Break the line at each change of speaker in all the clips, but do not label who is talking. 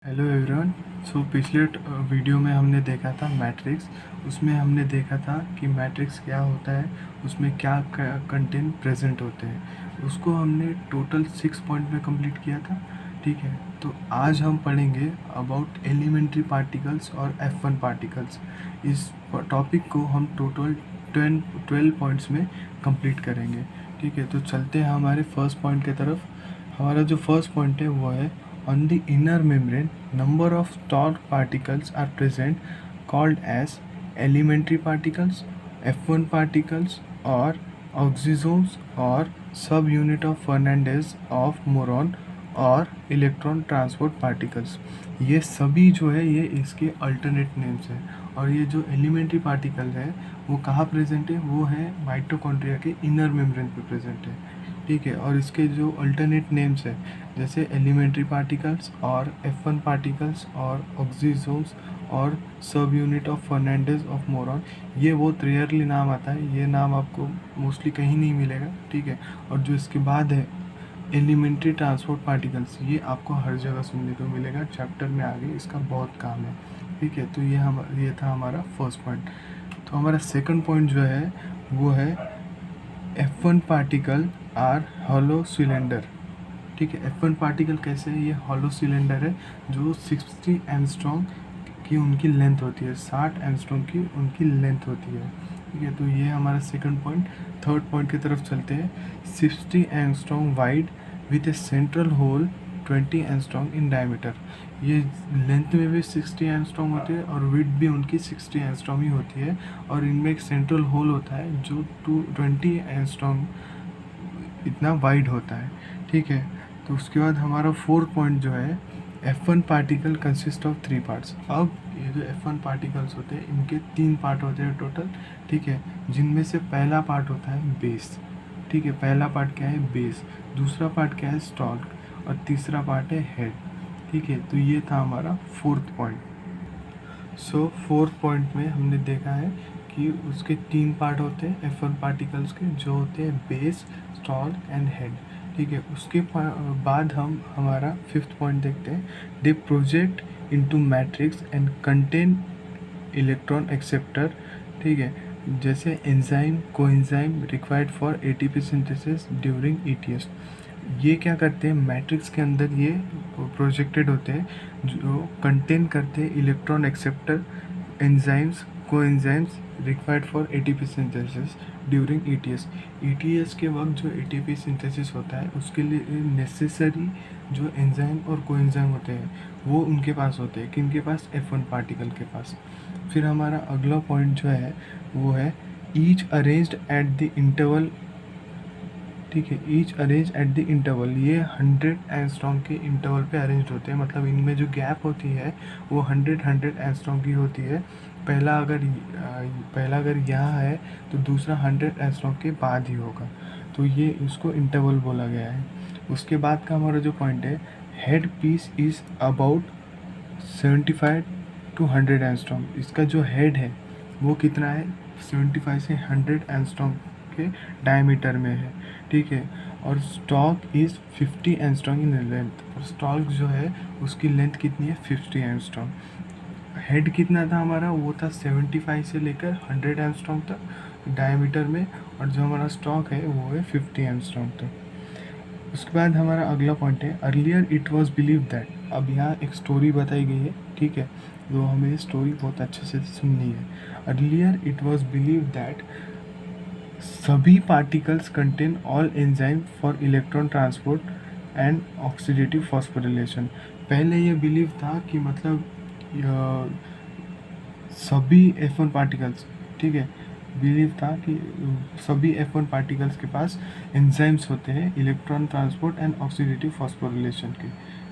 Hello everyone. सो पिछले video में हमने देखा था मैट्रिक्स। उसमें हमने देखा था कि मैट्रिक्स क्या होता है, उसमें क्या कंटेंट प्रेजेंट होते हैं। उसको हमने टोटल 6 पॉइंट में कंप्लीट किया था। ठीक है, तो आज हम पढ़ेंगे अबाउट एलिमेंट्री पार्टिकल्स और F1 पार्टिकल्स। इस टॉपिक को हम टोटल 12 पॉइंट्स में कंप्लीट करेंगे। ठीक है, तो चलते हैं हमारे फर्स्ट पॉइंट की तरफ। हमारा जो फर्स्ट पॉइंट है वो है on the inner membrane number of Stark particles are present called as elementary particles, F1 particles or oxysomes or subunit of Fernandez of Moron और इलेक्ट्रॉन ट्रांसपोर्ट पार्टिकल्स। ये सभी जो है ये इसके अल्टरनेट नेम्स हैं। और ये जो एलिमेंट्री पार्टिकल है वो कहाँ प्रेजेंट है, वो है माइटोकॉन्ड्रिया के इनर मेम्ब्रेन पे प्रेजेंट है। ठीक है, और इसके जो अल्टरनेट नेम्स है जैसे एलिमेंट्री पार्टिकल्स और F1 पार्टिकल्स और ऑक्सीजोम्स और सब unit of Fernandez of Moran, ये बहुत रेयरली नाम आता है। ये नाम आपको मोस्टली कहीं नहीं मिलेगा। ठीक है, और जो इसके बाद है एलिमेंट्री ट्रांसपोर्ट पार्टिकल्स, ये आपको हर जगह सुनने को मिलेगा। चैप्टर में आगे इसका बहुत काम है। ठीक है, तो ये था हमारा फर्स्ट पॉइंट। तो हमारा सेकंड पॉइंट जो है वो है F1 particle are hollow cylinder. ठीक है, F1 पार्टिकल कैसे है, ये हॉलो सिलेंडर है जो 60 एंगस्ट्रॉम की उनकी लेंथ होती है, 60 एंगस्ट्रॉम की उनकी लेंथ होती है। ठीक है, तो ये हमारा सेकंड पॉइंट। थर्ड पॉइंट की तरफ चलते हैं। 60 angstrom wide with a central hole 20 angstrom in diameter. ये लेंथ में भी 60 एंगस्ट्रॉम होती है और विड्थ भी उनकी 60 एंगस्ट्रॉम ही होती है। और इनमें एक सेंट्रल होल होता है जो 20 एंगस्ट्रॉम इतना वाइड होता है। ठीक है, तो उसके बाद हमारा फोर्थ पॉइंट जो है F1 particle consist of 3 parts. अब ये जो F1 पार्टिकल्स होते हैं इनके 3 पार्ट होते हैं टोटल। ठीक है, जिनमें से पहला पार्ट होता है बेस। ठीक है, पहला पार्ट क्या है, बेस। दूसरा पार्ट क्या है, स्टॉक। और तीसरा पार्ट है हेड। ठीक है, तो ये था हमारा फोर्थ पॉइंट। सो फोर्थ पॉइंट में हमने देखा है कि उसके 3 पार्ट होते हैं F1 पार्टिकल्स के, जो होते हैं बेस, स्टॉल एंड हेड। ठीक है, उसके बाद हम हमारा फिफ्थ पॉइंट देखते हैं। They project into matrix and contain electron acceptor. ठीक है, जैसे enzyme, coenzyme required for ATP synthesis during ETS. ये क्या करते हैं, मैट्रिक्स के अंदर ये प्रोजेक्टेड होते हैं जो कंटेन करते हैं electron acceptor, enzymes, coenzymes required for ATP synthesis during ETS. ETS के वक्त जो एटीपी सिंथेसिस होता है उसके लिए नेसेसरी जो एंजाइम और कोएंजाइम होते हैं वो उनके पास होते हैं। किनके पास, F1 पार्टिकल के पास। फिर हमारा अगला पॉइंट जो है वो है each arranged at the interval. ठीक है, each arrange at the interval, ये 100 एंगस्ट्रॉम के इंटरवल पे अरेंज होते हैं। मतलब इनमें जो गैप होती है वो 100 एंगस्ट्रॉम की होती है। पहला अगर यहाँ है तो दूसरा 100 एंगस्ट्रॉम के बाद ही होगा, तो ये इसको इंटरवल बोला गया है। उसके बाद का हमारा जो पॉइंट है, head piece is about 75 to 100 angstrom. इसका जो हेड है वो कितना है, 75 से 100 एंगस्ट्रॉम के डायमीटर में है। ठीक है, और stock is 50 angstrom in length. और स्टॉक जो है उसकी लेंथ कितनी है, 50 एंगस्ट्रॉम। हेड कितना था हमारा, वो था 75 से लेकर 100 एंगस्ट्रॉम तक डायमीटर में। और जो हमारा स्टॉक है वो है 50 एंगस्ट्रॉम तक। उसके बाद हमारा अगला पॉइंट है, earlier it was believe that. अब यहाँ एक स्टोरी बताई गई है। ठीक है, तो हमें स्टोरी बहुत अच्छे से सुननी है। Earlier it was believe that सभी particles contain all enzyme for electron transport and oxidative phosphorylation. पहले ये बिलीव था कि मतलब सभी F1 पार्टिकल्स, ठीक है, बिलीव था कि सभी F1 पार्टिकल्स के पास एंजाइम्स होते हैं electron transport and oxidative phosphorylation के।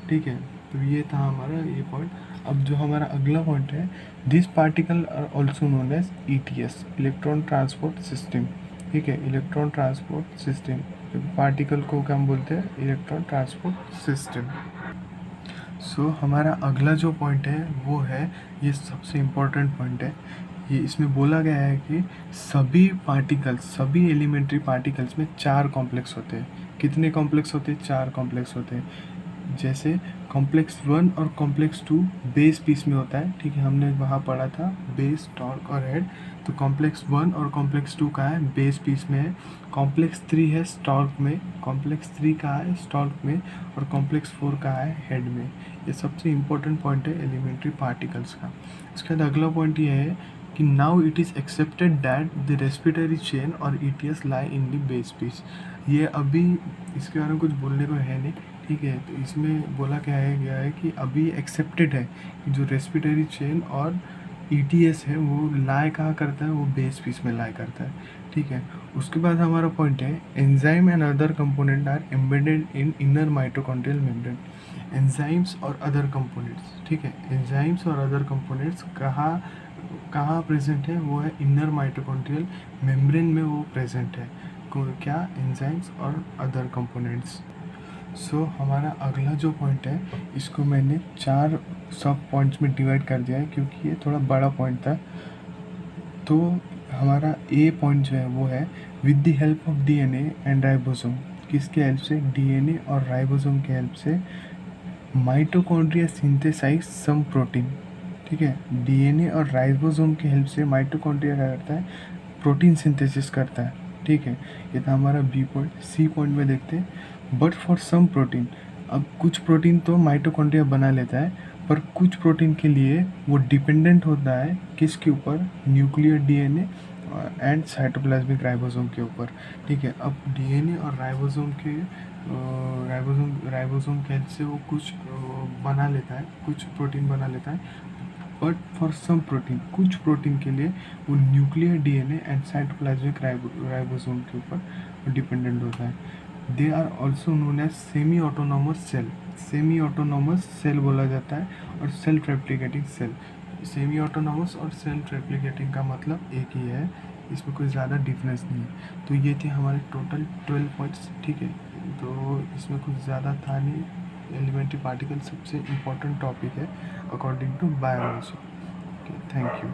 ठीक है, तो ये था हमारा ये पॉइंट। अब जो हमारा अगला पॉइंट है, this particle are also known as ETS, electron transport system. ठीक है, इलेक्ट्रॉन ट्रांसपोर्ट सिस्टम, पार्टिकल को क्या हम बोलते हैं, इलेक्ट्रॉन ट्रांसपोर्ट सिस्टम। सो हमारा अगला जो पॉइंट है वो है, ये सबसे इम्पोर्टेंट पॉइंट है। ये इसमें बोला गया है कि सभी पार्टिकल्स, सभी एलिमेंट्री पार्टिकल्स में 4 कॉम्प्लेक्स होते हैं। कितने कॉम्प्लेक्स होते हैं, 4 कॉम्प्लेक्स होते हैं। जैसे कॉम्प्लेक्स 1 और कॉम्प्लेक्स 2 बेस पीस में होता है, ठीक है, हमने वहाँ पढ़ा था बेस, टॉर्क और हेड। तो कॉम्प्लेक्स 1 और कॉम्प्लेक्स 2 का है बेस पीस में है, कॉम्प्लेक्स 3 है स्टॉर्क में, कॉम्प्लेक्स 3 का है स्टॉर्क में, और कॉम्प्लेक्स 4 का है हेड में। ये सबसे इम्पोर्टेंट पॉइंट है एलिमेंट्री पार्टिकल्स का। इसके बाद अगला पॉइंट ये है कि now it is accepted that the respiratory chain और ETS lie in the base piece. ये अभी इसके बारे में कुछ बोलने को है नहीं, ठीक है। तो इसमें बोला क्या है गया है कि अभी एक्सेप्टेड है कि जो रेस्पिरेटरी चेन और ईटीएस है वो लाई कहाँ करता है, वो बेस पीस में लाई करता है, ठीक है। उसके बाद हमारा पॉइंट है enzyme and other component are embedded in inner mitochondrial membrane. Enzymes और अदर कंपोनेंट्स, ठीक है, एंजाइम्स और अदर कंपोनेंट्स कहाँ कहाँ प्रेजेंट है, वो है इनर माइटोकॉन्ड्रियल मेम्ब्रेन में वो प्रेजेंट है। क्या, एंजाइम्स और अदर कंपोनेंट्स। सो हमारा अगला जो पॉइंट है इसको मैंने 4 सब पॉइंट्स में डिवाइड कर दिया है क्योंकि ये थोड़ा बड़ा पॉइंट था। तो हमारा ए पॉइंट जो है वो है with the help of DNA and ribosome. किसके हेल्प से, डीएनए और राइबोसोम के हेल्प से माइटोकॉन्ड्रिया सिंथेसाइज सम प्रोटीन, ठीक है। डीएनए और राइबोसोम की हेल्प से माइटोकॉन्ड्रिया क्या करता है, प्रोटीन सिंथेसिस करता है, ठीक है। ये था हमारा बी पॉइंट। सी पॉइंट में देखते हैं बट फॉर सम प्रोटीन। अब कुछ प्रोटीन तो माइटोकॉन्ड्रिया बना लेता है, पर कुछ प्रोटीन के लिए वो डिपेंडेंट होता है किसके ऊपर, nuclear DNA and cytoplasmic ribosome के ऊपर, ठीक है। अब डीएनए और राइबोसोम के राइबोसोम के हेल्प से वो कुछ बना लेता है, कुछ प्रोटीन बना लेता है, बट फॉर सम प्रोटीन, कुछ प्रोटीन के लिए वो nuclear DNA and cytoplasmic ribosome के ऊपर डिपेंडेंट होता है। They are also known as semi autonomous cell. Semi autonomous cell बोला जाता है और self replicating cell. Semi autonomous और सेल्फ रेप्लिकेटिंग का मतलब एक ही है, इसमें कोई ज़्यादा डिफरेंस नहीं है। तो ये थे हमारे टोटल 12 पॉइंट्स, ठीक है। तो इसमें कुछ ज़्यादा था नहीं। एलिमेंट्री पार्टिकल सबसे इम्पोर्टेंट टॉपिक है according to biology. Okay, thank you.